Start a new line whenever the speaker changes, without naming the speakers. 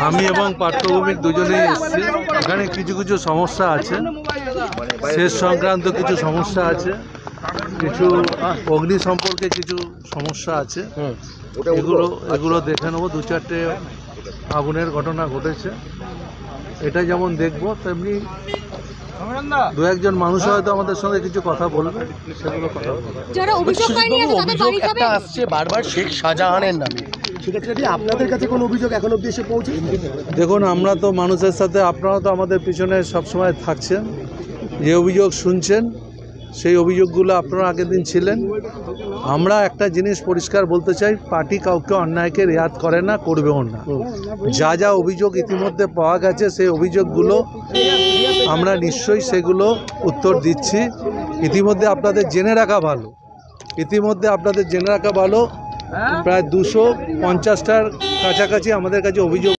আমি এবং পাঠ্যভূমিক দুজনেই এসেছি। এখানে কিছু কিছু সমস্যা আছে, শেষ সংক্রান্ত কিছু সমস্যা আছে, কিছু অগ্নি সম্পর্কে কিছু সমস্যা আছে। এগুলো দেখে নেবো। 2-4টে আগুনের ঘটনা ঘটেছে, এটা যেমন দেখবো তেমনি 2-1জন মানুষ হয়তো আমাদের সঙ্গে কিছু কথা বলবে, সেগুলো কথা বলবে।
যারা অভিযোগকারী আছে তাদের বাড়ি যাবে
আসছে বারবার শেখ শাহজাহানের নামে, সেক্ষেত্রে আপনাদের কাছে কোনো অভিযোগ এখন অবধি এসে পৌঁছে?
দেখুন, আমরা তো মানুষের সাথে, আপনারা তো আমাদের পিছনে সবসময় থাকছেন, যে অভিযোগ শুনছেন সেই অভিযোগগুলো আপনারা আগের দিন ছিলেন। আমরা একটা জিনিস পরিষ্কার বলতে চাই, পার্টি কাউকে অন্যায়কে রেয়াত করে না, করবেও না। যা যা অভিযোগ ইতিমধ্যে পাওয়া গেছে সেই অভিযোগগুলো আমরা নিশ্চয়ই সেগুলো উত্তর দিচ্ছি। ইতিমধ্যে আপনাদের জেনে রাখা ভালো, প্রায় 250টার কাছাকাছি আমাদের কাছে অভিযোগ